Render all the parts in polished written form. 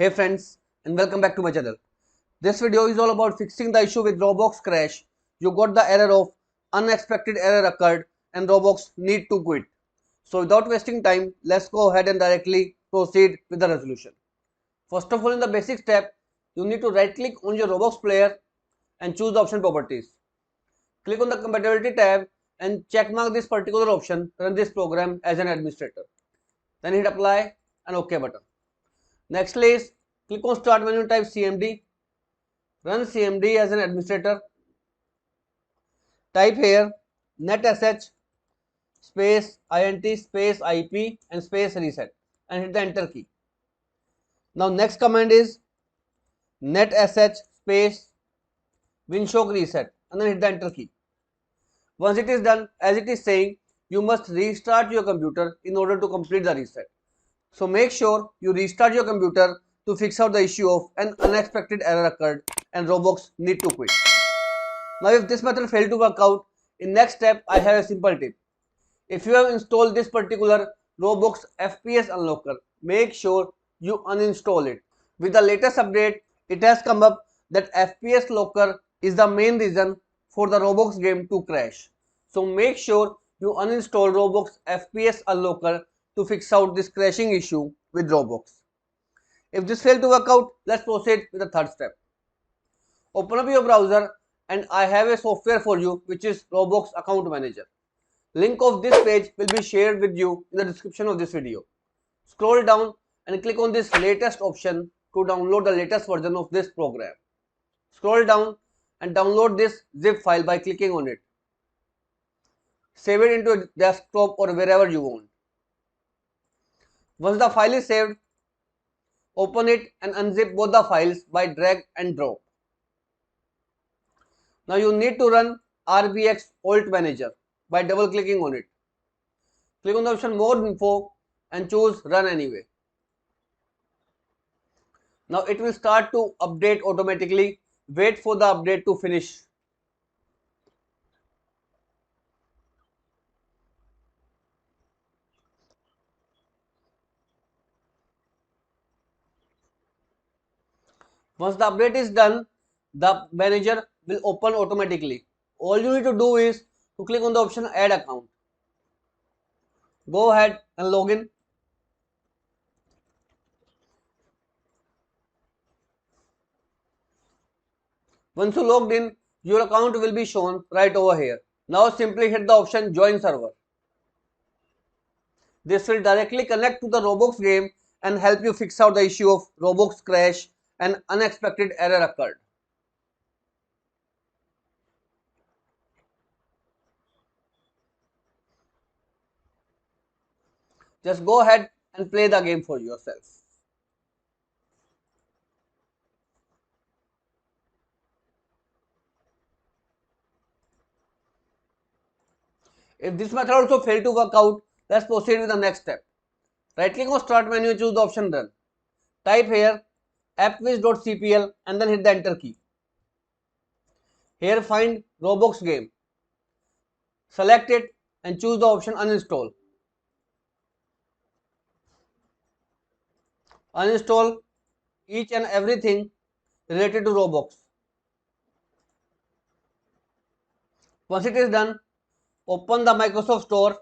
Hey friends, and welcome back to my channel. This video is all about fixing the issue with Roblox crash. You got the error of unexpected error occurred and Roblox need to quit. So without wasting time, let's go ahead and directly proceed with the resolution. First of all, in the basic step, you need to right click on your Roblox player and choose the option properties. Click on the compatibility tab and check mark this particular option, run this program as an administrator. Then hit apply and OK button. Next is click on start menu, type CMD, run CMD as an administrator, type here netsh space int space IP and space reset and hit the enter key. Now next command is netsh space winsock reset and then hit the enter key. Once it is done, as it is saying, you must restart your computer in order to complete the reset. So make sure you restart your computer to fix out the issue of an unexpected error occurred and Roblox need to quit. Now if this method failed to work out, in next step I have a simple tip. If you have installed this particular Roblox FPS unlocker, make sure you uninstall it. With the latest update, it has come up that FPS locker is the main reason for the Roblox game to crash. So make sure you uninstall Roblox FPS unlocker to fix out this crashing issue with Roblox. If this failed to work out, let's proceed with the third step. Open up your browser and I have a software for you which is Roblox Account Manager. Link of this page will be shared with you in the description of this video. Scroll down and click on this latest option to download the latest version of this program. Scroll down and download this zip file by clicking on it. Save it into a desktop or wherever you want. Once the file is saved, open it and unzip both the files by drag and drop. Now you need to run RBX Alt Manager by double clicking on it. Click on the option More Info and choose Run Anyway. Now it will start to update automatically. Wait for the update to finish. Once the update is done, the manager will open automatically. All you need to do is to click on the option Add Account. Go ahead and log in. Once you logged in, your account will be shown right over here. Now simply hit the option Join Server. This will directly connect to the Roblox game and help you fix out the issue of Roblox crash and unexpected error occurred. Just go ahead and play the game for yourself. If this method also failed to work out, let's proceed with the next step. Right click on Start menu and choose the option Run. Type here appwiz.cpl and then hit the enter key. Here find Roblox game. Select it and choose the option Uninstall. Uninstall each and everything related to Roblox. Once it is done, open the Microsoft Store,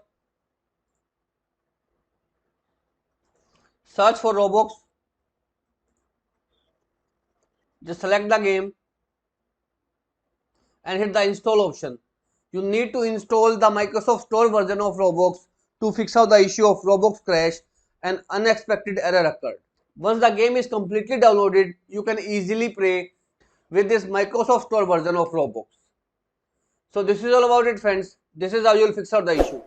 search for Roblox, just select the game and hit the install option. You need to install the Microsoft Store version of Roblox to fix out the issue of Roblox crash and unexpected error occurred. Once the game is completely downloaded, you can easily play with this Microsoft Store version of Roblox. So this is all about it, friends. This is how you will fix out the issue.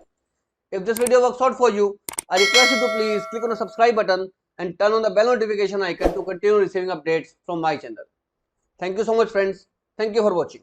If this video works out for you, I request you to please click on the subscribe button and turn on the bell notification icon to continue receiving updates from my channel. Thank you so much, friends. Thank you for watching.